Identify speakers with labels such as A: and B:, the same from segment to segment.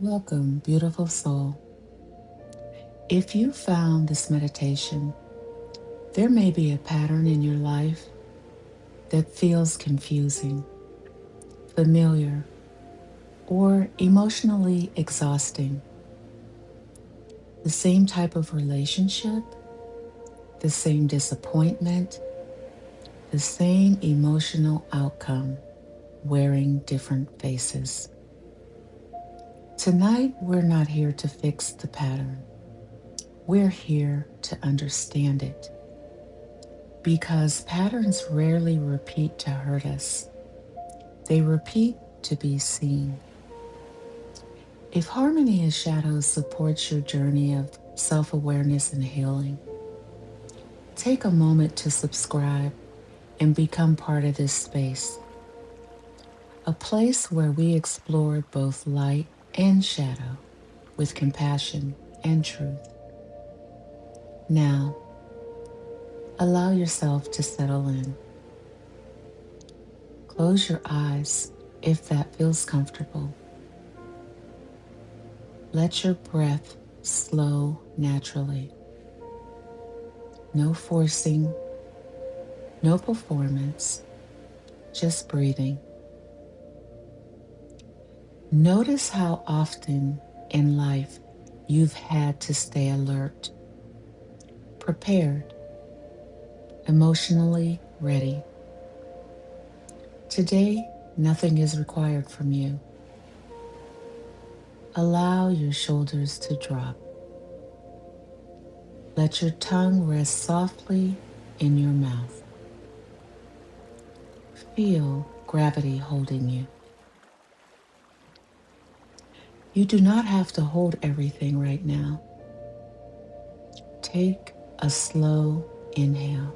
A: Welcome, beautiful soul. If you found this meditation, there may be a pattern in your life that feels confusing, familiar, or emotionally exhausting. The same type of relationship, the same disappointment, the same emotional outcome, wearing different faces. Tonight, we're not here to fix the pattern. We're here to understand it. Because patterns rarely repeat to hurt us, they repeat to be seen. If Harmony is Shadows supports your journey of self-awareness and healing, take a moment to subscribe and become part of this space, a place where we explore both light and shadow with compassion and truth. Now, allow yourself to settle in. Close your eyes if that feels comfortable. Let your breath slow naturally. No forcing, no performance, just breathing. Notice how often in life you've had to stay alert, prepared, emotionally ready. Today, nothing is required from you. Allow your shoulders to drop. Let your tongue rest softly in your mouth. Feel gravity holding you. You do not have to hold everything right now. Take a slow inhale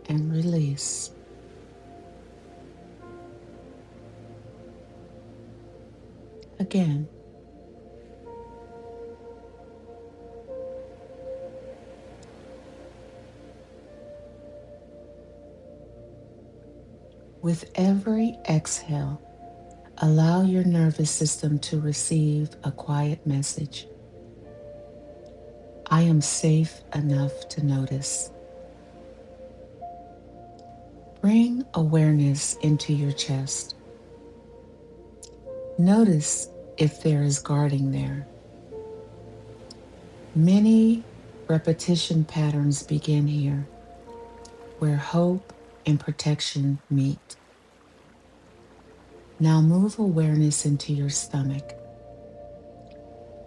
A: and release. Again. With every exhale, allow your nervous system to receive a quiet message. I am safe enough to notice. Bring awareness into your chest. Notice if there is guarding there. Many repetition patterns begin here, where hope and protection meet. Now move awareness into your stomach.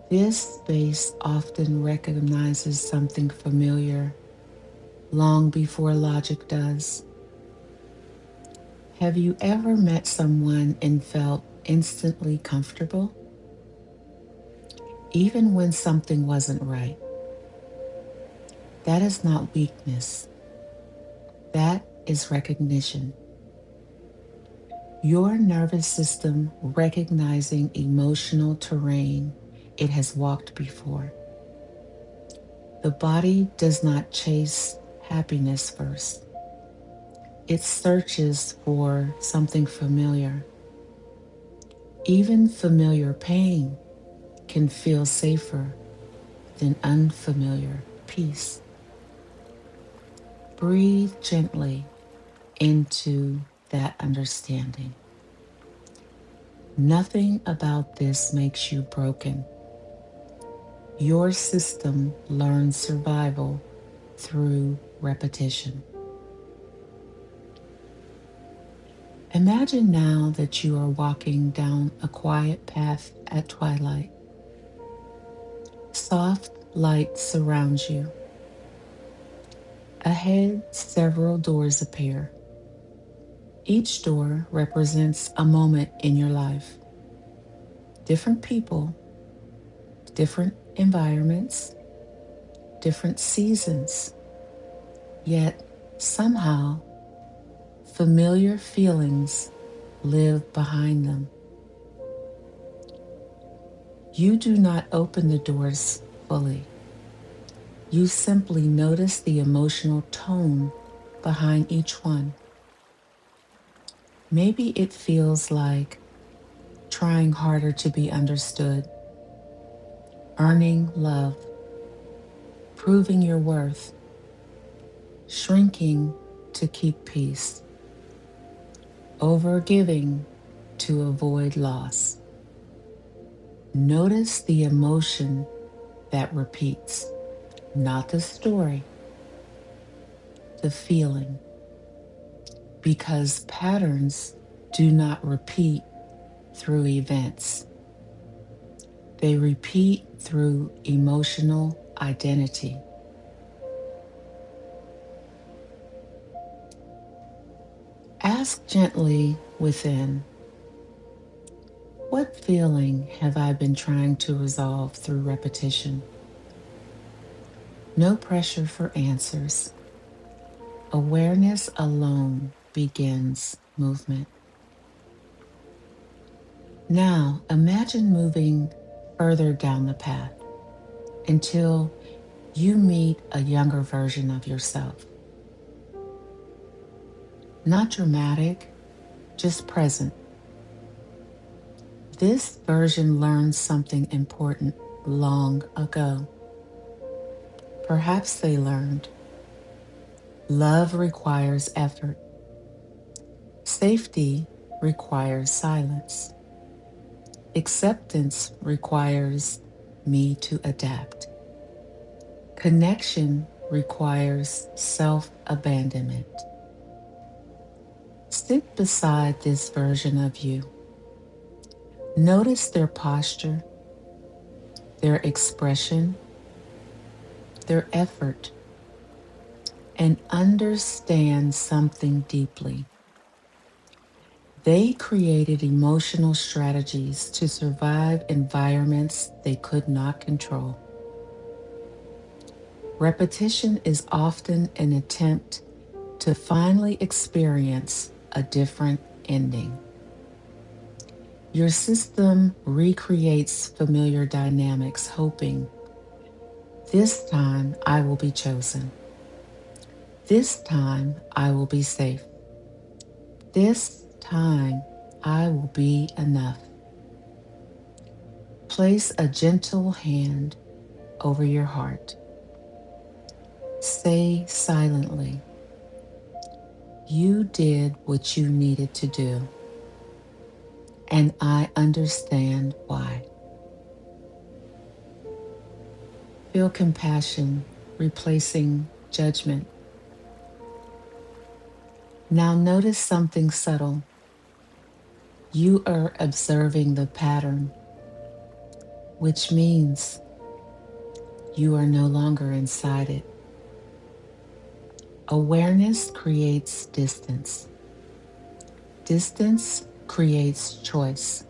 A: This space often recognizes something familiar long before logic does. Have you ever met someone and felt instantly comfortable, even when something wasn't right? That is not weakness. That is recognition. Your nervous system recognizing emotional terrain it has walked before. The body does not chase happiness first. It searches for something familiar. Even familiar pain can feel safer than unfamiliar peace. Breathe gently into that understanding. Nothing about this makes you broken. Your system learns survival through repetition. Imagine now that you are walking down a quiet path at twilight. Soft light surrounds you. Ahead, several doors appear. Each door represents a moment in your life. Different people, different environments, different seasons, yet somehow familiar feelings live behind them. You do not open the doors fully. You simply notice the emotional tone behind each one. Maybe it feels like trying harder to be understood, earning love, proving your worth, shrinking to keep peace, overgiving to avoid loss. Notice the emotion that repeats, not the story, the feeling, because patterns do not repeat through events. They repeat through emotional identity. Ask gently within, what feeling have I been trying to resolve through repetition? No pressure for answers. Awareness alone begins movement. Now, imagine moving further down the path until you meet a younger version of yourself. Not dramatic, just present. This version learned something important long ago. Perhaps they learned love requires effort, safety requires silence, acceptance requires me to adapt, connection requires self-abandonment. Sit beside this version of you. Notice their posture, their expression, their effort, and understand something deeply. They created emotional strategies to survive environments they could not control. Repetition is often an attempt to finally experience a different ending. Your system recreates familiar dynamics, hoping, this time I will be chosen. This time I will be safe. This time I will be enough. Place a gentle hand over your heart. Say silently, you did what you needed to do, and I understand why. Feel compassion replacing judgment. Now notice something subtle. You are observing the pattern, which means you are no longer inside it. Awareness creates distance. Distance creates choice.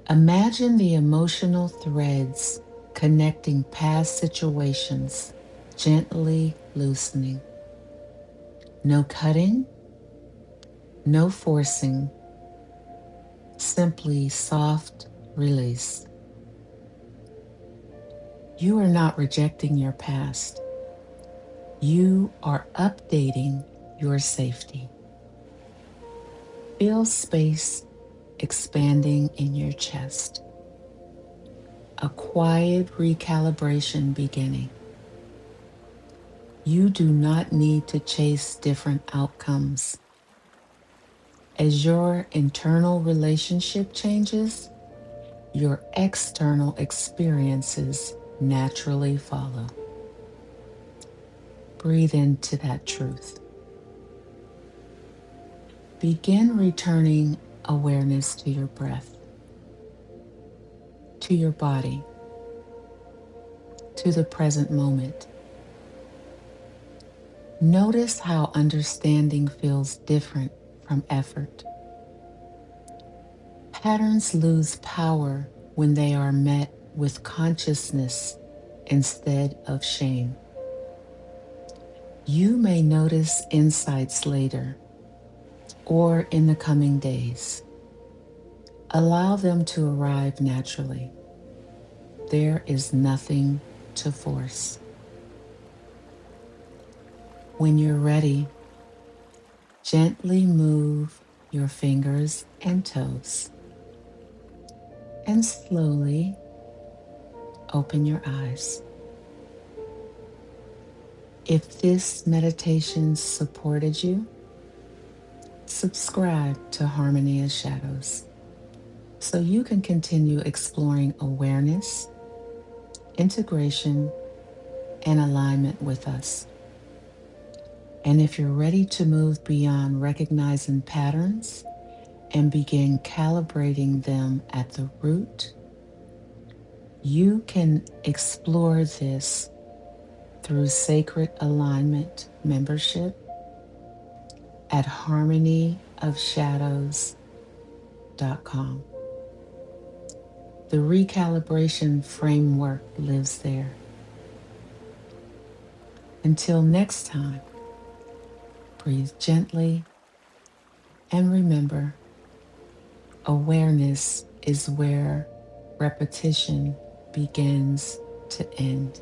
A: Imagine the emotional threads connecting past situations, gently loosening. No cutting, no forcing, simply soft release. You are not rejecting your past. You are updating your safety. Feel space expanding in your chest. A quiet recalibration beginning. You do not need to chase different outcomes. As your internal relationship changes, your external experiences naturally follow. Breathe into that truth. Begin returning awareness to your breath, to your body, to the present moment. Notice how understanding feels different from effort. Patterns lose power when they are met with consciousness instead of shame. You may notice insights later or in the coming days. Allow them to arrive naturally. There is nothing to force. When you're ready, Gently move your fingers and toes, and slowly open your eyes. If this meditation supported you, subscribe to Harmony of Shadows so you can continue exploring awareness, integration, and alignment with us. And if you're ready to move beyond recognizing patterns and begin calibrating them at the root, you can explore this through Sacred Alignment membership at harmonyofshadows.com. The recalibration framework lives there. Until next time, breathe gently and remember, awareness is where repetition begins to end.